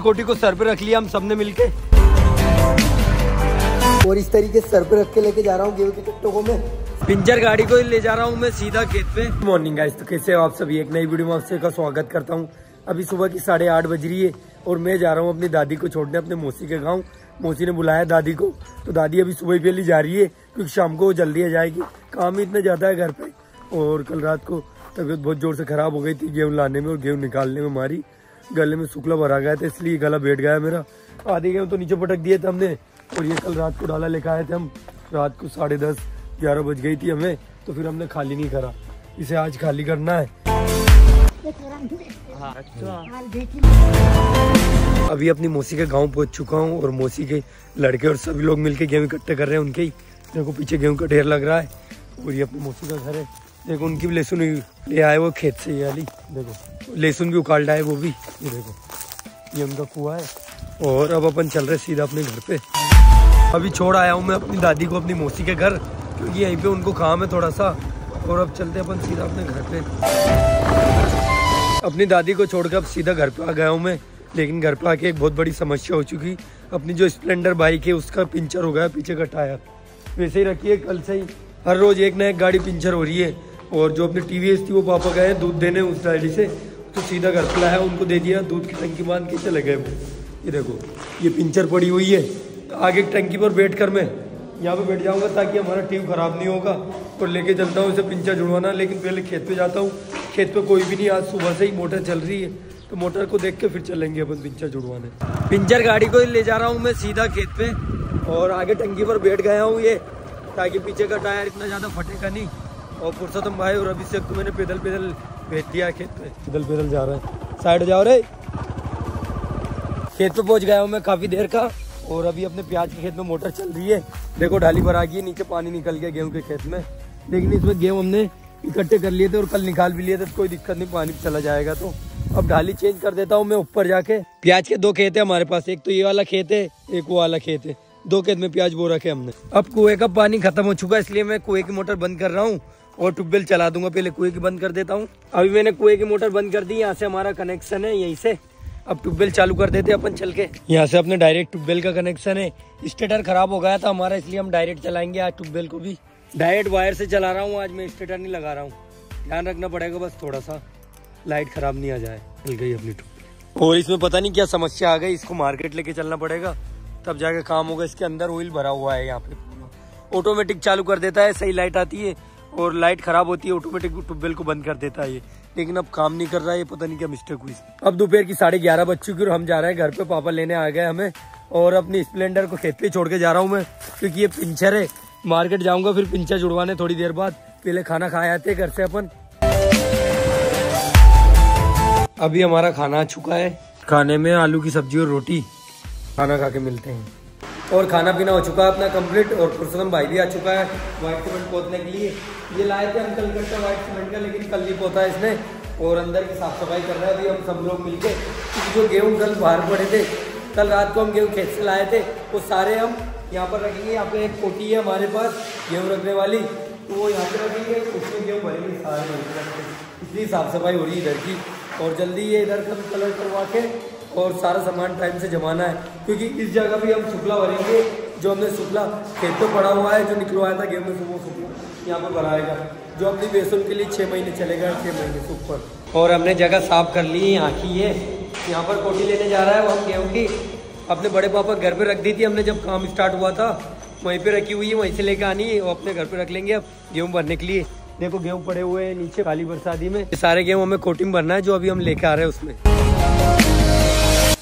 इस गोटी को सर पे रख लिया हम सबने मिलके और इस तरीके से सर पे रख के लेके जा रहा हूँ गेहूं के कट्टों को मैं। पिंजर गाड़ी को ले जा रहा हूँ मैं सीधा खेत पे। मॉर्निंग गाइस, तो कैसे हो आप सभी, एक नई वीडियो में आप सभी का स्वागत करता हूँ। अभी सुबह की 8:30 बज रही है और मैं जा रहा हूँ अपनी दादी को छोड़ने अपने मौसी के गाँव। मौसी ने बुलाया दादी को, तो दादी अभी सुबह पहले जा रही है क्योंकि शाम को वो जल्दी आ जाएगी। काम ही इतना ज्यादा है घर पे, और कल रात को तबीयत बहुत जोर से खराब हो गई थी गेहूँ लाने में और गेहूँ निकालने में। हमारी गले में शुक्ला भरा गया था, इसलिए गला बैठ गया मेरा। आधे गेहूँ तो नीचे पटक दिए थे हमने, और ये कल रात को डाला लेकर आए थे हम। रात को 10:30-11 बज गई थी हमें, तो फिर हमने खाली नहीं करा, इसे आज खाली करना है। अभी अपनी मौसी के गांव पहुंच चुका हूं और मौसी के लड़के और सभी लोग मिलके गेहूं इकट्ठे कर रहे हैं उनके ही। देखो पीछे गेहूं का ढेर लग रहा है, और ये अपनी मौसी का घर है। देखो उनकी भी लहसुन ले आए वो खेत से, ये वाली देखो लहसुन भी उखाड़ लाए वो भी। ये देखो ये उनका कुआं है, और अब अपन चल रहे सीधा अपने घर पे। अभी छोड़ आया हूँ मैं अपनी दादी को अपनी मौसी के घर, क्योंकि यहीं पे उनको काम है थोड़ा सा, और अब चलते अपन सीधा अपने घर पे। अपनी दादी को छोड़कर अब सीधा घर पे आ गया हूँ मैं, लेकिन घर पे आके एक बहुत बड़ी समस्या हो चुकी। अपनी जो स्प्लेंडर बाइक है उसका पंचर हो गया पीछे का टायर। वैसे ही रखिए, कल से ही हर रोज एक ना एक गाड़ी पंचर हो रही है। और जो अपनी टीवीएस थी वो पापा गए दूध देने उस गाड़ी से, तो सीधा घर पे लाया, उनको दे दिया, दूध की टंकी बांध के चले गए। ये देखो ये पंचर पड़ी हुई है, तो आगे टंकी पर बैठ कर मैं यहाँ पे बैठ जाऊंगा ताकि हमारा ट्यूब खराब नहीं होगा, और लेके चलता हूँ इसे पंचर जुड़वाना। लेकिन पहले खेत पे जाता हूँ, खेत पे कोई भी नहीं, आज सुबह से ही मोटर चल रही है, तो मोटर को देख के फिर चलेंगे अपन पंचर जुड़वाने। पंचर गाड़ी को ले जा रहा हूँ मैं सीधा खेत पे, और आगे टंकी पर बैठ गया हूँ ये, ताकि पीछे का टायर इतना ज़्यादा फटेगा नहीं। और पुरुषोत्तम भाई और अभिषेक को मैंने पैदल भेज दिया खेत पे, पैदल जा रहे हैं। साइड जाओ रे। खेत पे पहुँच गया हूँ मैं काफ़ी देर का, और अभी अपने प्याज के खेत में मोटर चल रही है। देखो ढाली भर आ गई है, नीचे पानी निकल गया गेहूं के खेत में, लेकिन इसमें गेहूं हमने इकट्ठे कर लिए थे और कल निकाल भी लिए थे, तो कोई दिक्कत नहीं, पानी चला जाएगा। तो अब ढाली चेंज कर देता हूं मैं ऊपर जाके। प्याज के 2 खेत है हमारे पास, एक तो ये वाला खेत है, एक वो वाला खेत है। 2 खेत में प्याज बो रखे हमने। अब कुएं का पानी खत्म हो चुका है, इसलिए मैं कुएं की मोटर बंद कर रहा हूँ और ट्यूबवेल चला दूंगा। पहले कुएं की बंद कर देता हूँ। अभी मैंने कुएं की मोटर बंद कर दी, यहाँ से हमारा कनेक्शन है यहीं से। अब ट्यूबवेल चालू कर देते अपन चल के। यहाँ से अपने डायरेक्ट ट्यूबवेल का कनेक्शन है। स्टेटर खराब हो गया था हमारा, इसलिए हम डायरेक्ट चलाएंगे आज ट्यूबवेल को भी। डायरेक्ट वायर से चला रहा हूँ आज मैं, स्टेटर नहीं लगा रहा हूँ। ध्यान रखना पड़ेगा बस थोड़ा सा, लाइट खराब नहीं आ जाए। मिल गई अपनी ट्यूबवेल, और इसमें पता नहीं क्या समस्या आ गई, इसको मार्केट लेके चलना पड़ेगा, तब जाके काम होगा। इसके अंदर ऑयल भरा हुआ है यहाँ पे, ऑटोमेटिक चालू कर देता है, सही लाइट आती है, और लाइट खराब होती है ऑटोमेटिक ट्यूबवेल को बंद कर देता है ये। लेकिन अब काम नहीं कर रहा है, ये पता नहीं क्या मिस्टेक हुई। अब दोपहर की 11:30 बज चुकी और हम जा रहे हैं घर पे, पापा लेने आ गए हमें। और अपनी स्प्लेंडर को खेत पे छोड़ के जा रहा हूँ मैं, क्योंकि ये पंचर है। मार्केट जाऊंगा फिर पंचर जुड़वाने थोड़ी देर बाद, पहले खाना खाए आते घर से अपन। अभी हमारा खाना आ चुका है, खाने में आलू की सब्जी और रोटी। खाना खा के मिलते हैं। और खाना पीना हो चुका है अपना कंप्लीट, और पुरुषोत्तम भाई भी आ चुका है व्हाइट सीमेंट पोतने के लिए। ये लाए थे हम कल इकट्ठा व्हाइट सीमेंट का, लेकिन कल नहीं पोता इसने, और अंदर की साफ सफाई कर रहे हैं अभी हम सब लोग मिलके। क्योंकि जो गेहूँ कल बाहर पड़े थे, कल रात को हम गेहूँ खेत से लाए थे, वो सारे हम यहाँ पर रखेंगे। यहाँ पे एक कोटी है हमारे पास गेहूँ रखने वाली, तो वो यहाँ पे रखेंगे, उसमें गेहूँ भरेंगे सारे, इसलिए साफ सफाई हो रही है इधर की। और जल्दी ये इधर का कलर करवा के और सारा सामान टाइम से जमाना है, क्योंकि इस जगह भी हम शुक्ला भरेंगे। जो हमने शुक्ला खेत पे पड़ा हुआ है, जो निकलवाया था गेहूं में, वो शुक्ला यहाँ पे भराएगा, जो अपनी बेसन के लिए 6 महीने चलेगा, 6 महीने से ऊपर। और हमने जगह साफ कर ली है यहाँ की। ये यहाँ पर कोटी लेने जा रहा है वो हम गेहूँ की। अपने बड़े पापा घर पे रख दी थी हमने, जब काम स्टार्ट हुआ था वहीं पे रखी हुई है, वहीं से लेकर आनी है, वो अपने घर पे रख लेंगे अब गेहूँ भरने के लिए। देखो गेहूँ पड़े हुए हैं नीचे काली बरसाती में, सारे गेहूँ हमें कोटी में भरना है, जो अभी हम लेके आ रहे हैं उसमें।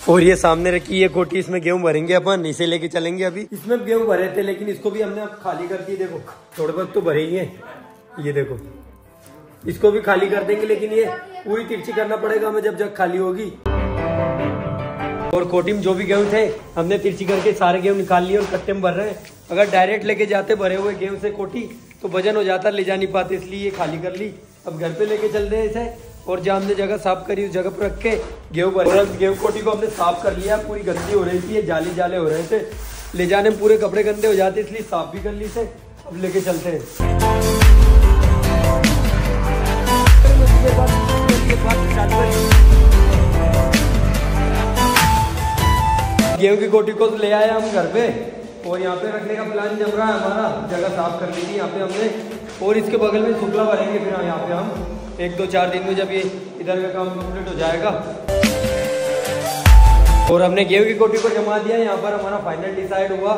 और ये सामने रखी है कोटी, इसमें गेहूं भरेंगे अपन, इसे लेके चलेंगे। अभी इसमें गेहूं भरे थे, लेकिन इसको भी हमने अब खाली कर दी। देखो थोड़े बहुत तो भरे ही है, ये देखो इसको भी खाली कर देंगे, लेकिन ये पूरी तिरछी करना पड़ेगा हमें जब खाली होगी। और कोटी में जो भी गेहूं थे हमने तिरछी करके सारे गेहूं निकाल लिए और कट्टे में भर रहे हैं। अगर डायरेक्ट लेके जाते भरे हुए गेहूं से कोटी, तो वजन हो जाता, ले जा नहीं पाते, इसलिए ये खाली कर ली। अब घर पे लेके चल रहे हैं इसे, और जहाँ हमने जगह साफ करी उस जगह पर रख के गेहूँ भरे। गेहूँ कोटी को हमने साफ कर लिया, पूरी गंदी हो रही थी, ये जाली जाले हो रहे थे, ले जाने में पूरे कपड़े गंदे हो जाते, इसलिए साफ भी कर ली इसे। अब लेके चलते हैं। गेहूं की कोटी को ले आए हम घर पे और यहाँ पे रखने का प्लान जम रहा है हमारा। जगह साफ कर ली थी यहाँ पे हमने और इसके बगल में शुक्ला भरेंगे फिर यहाँ पे हम 1-2-4 दिन में जब ये इधर का काम कंप्लीट हो जाएगा। और हमने गेहूं की कोटी को जमा दिया। यहाँ पर हमारा फाइनल डिसाइड हुआ।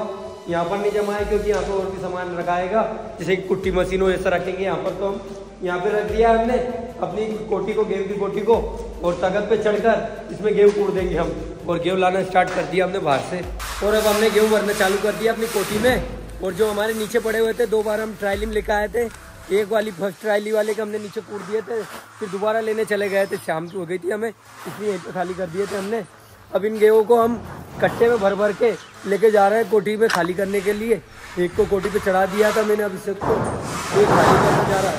यहाँ पर नहीं जमा है क्योंकि यहाँ पर और भी सामान रखाएगा, जैसे कि कुट्टी मशीन हो ऐसा रखेंगे यहाँ पर। तो हम यहाँ पे रख दिया हमने अपनी कोटी को, गेहूं की कोटी को, और तख्त पे चढ़कर इसमें गेहूं कूट देंगे हम। और गेहूं लाना स्टार्ट कर दिया हमने बाहर से। और अब हमने गेहूं भरना चालू कर दिया अपनी कोटी में। और जो हमारे नीचे पड़े हुए थे 2 बार हम ट्रायलिंग लेकर आए थे। एक वाली फर्स्ट ट्रायली वाले के हमने नीचे कूट दिए थे, फिर दोबारा लेने चले गए थे, शाम की हो गई थी हमें, इसलिए यहीं पे खाली कर दिए थे हमने। अब इन गेहूं को हम कट्टे में भर भर के लेके जा रहे हैं कोठी में खाली करने के लिए। एक को कोठी पे चढ़ा दिया था मैंने, अब इससे को एक खाली करने जा रहा है।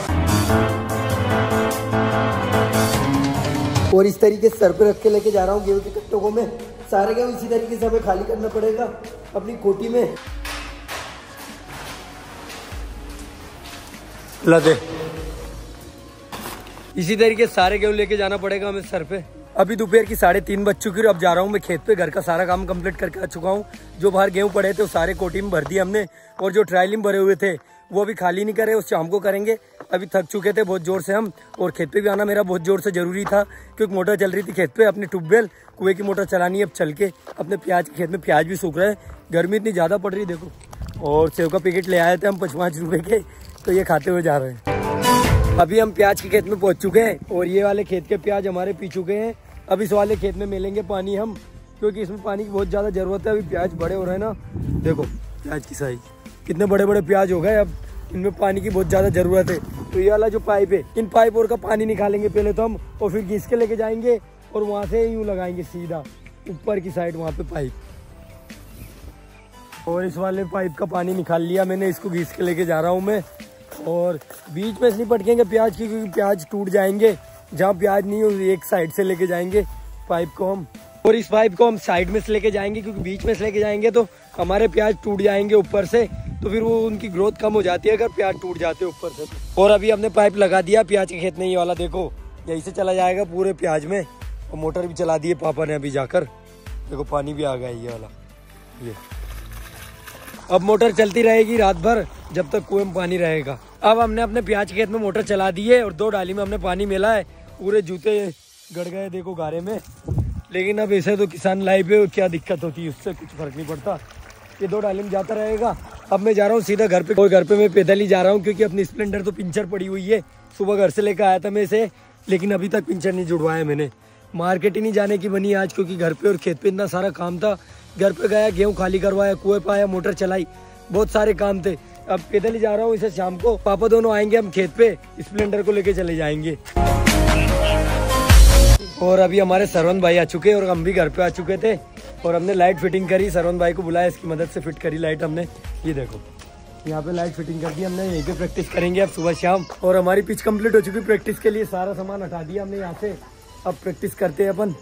और इस तरीके से सर पे रख के लेके जा रहा हूँ गेहूं के कट्टों को मैं। सारे गेहूं इसी तरीके से हमें खाली करना पड़ेगा अपनी कोठी में। लदे इसी तरीके से सारे गेहूं लेके जाना पड़ेगा हमें सर पे। अभी दोपहर की 3:30 बज चुकी है। अब जा रहा हूँ मैं खेत पे। घर का सारा काम कंप्लीट करके आ चुका हूँ। जो बाहर गेहूं पड़े थे वो सारे कोठी में भर दिए हमने, और जो ट्रायली में भरे हुए थे वो अभी खाली नहीं करे, उस शाम को करेंगे। अभी थक चुके थे बहुत जोर से हम, और खेत पे भी आना मेरा बहुत जोर से जरूरी था क्योंकि मोटर चल रही थी खेत पे। अपनी ट्यूबवेल कुएं की मोटर चलानी है अब चल के। अपने प्याज के खेत में प्याज भी सूख रहे हैं, गर्मी इतनी ज़्यादा पड़ रही देखो। और सेव का पैकेट ले आए थे हम 5-5 रुपए के, तो ये खाते हुए जा रहे हैं। अभी हम प्याज के खेत में पहुंच चुके हैं और ये वाले खेत के प्याज हमारे पी चुके हैं। अब इस वाले खेत में मिलेंगे पानी हम, क्योंकि इसमें पानी की बहुत ज़्यादा ज़रूरत है। अभी प्याज बड़े हो रहे हैं ना, देखो प्याज की साइज कितने बड़े बड़े प्याज हो गए। अब इनमें पानी की बहुत ज़्यादा ज़रूरत है। तो ये वाला जो पाइप है, इन पाइप और का पानी निकालेंगे पहले तो हम, और फिर घिस के लेके जाएंगे और वहाँ से यूँ लगाएंगे सीधा ऊपर की साइड वहाँ पे पाइप। और इस वाले पाइप का पानी निकाल लिया मैंने, इसको घिस के लेके जा रहा हूँ मैं। और बीच में नहीं पटकेंगे प्याज की, क्योंकि प्याज टूट जाएंगे। जहाँ प्याज नहीं हो एक साइड से लेके जाएंगे पाइप को हम, और इस पाइप को हम साइड में से लेके जाएंगे, क्योंकि बीच में से लेके जाएंगे तो हमारे प्याज टूट जाएंगे ऊपर से, तो फिर वो उनकी ग्रोथ कम हो जाती है अगर प्याज टूट जाते हैं ऊपर से। और अभी हमने पाइप लगा दिया प्याज के खेत में, ये वाला देखो यहीं से चला जाएगा पूरे प्याज में। और मोटर भी चला दी है पापा ने अभी जाकर, देखो पानी भी आ गया ये वाला। ये अब मोटर चलती रहेगी रात भर जब तक कुएं में पानी रहेगा। अब हमने अपने प्याज खेत में मोटर चला दी है और 2 डाली में हमने पानी मिला है। पूरे जूते गड़ गए देखो गारे में, लेकिन अब ऐसे तो किसान लाइव है, क्या दिक्कत होती है, उससे कुछ फर्क नहीं पड़ता। ये 2 डाली में जाता रहेगा। अब मैं जा रहा हूँ सीधा घर पे, और घर पे मैं पैदल ही जा रहा हूँ क्योंकि अपनी स्प्लेंडर तो पिंचर पड़ी हुई है। सुबह घर से लेकर आया था मैं इसे, लेकिन अभी तक पिंचर नहीं जुड़वाया मैंने। मार्केट ही नहीं जाने की बनी आज, क्योंकि घर पे और खेत पे इतना सारा काम था। घर पे गया, गेहूं खाली करवाया, कुएं पाया, मोटर चलाई, बहुत सारे काम थे। अब पैदल ही जा रहा हूँ इसे। शाम को पापा दोनों आएंगे, हम खेत पे स्प्लेंडर को लेके चले जाएंगे। और अभी हमारे सरवन भाई आ चुके और हम भी घर पे आ चुके थे, और हमने लाइट फिटिंग करी। सरवन भाई को बुलाया, इसकी मदद से फिट करी लाइट हमने। ये देखो यहाँ पे लाइट फिटिंग कर दी हमने। यहीं पे प्रैक्टिस करेंगे अब सुबह शाम। और हमारी पिच कंप्लीट हो चुकी प्रैक्टिस के लिए, सारा सामान हटा दिया हमने यहाँ से। अब प्रैक्टिस करते हैं अपन।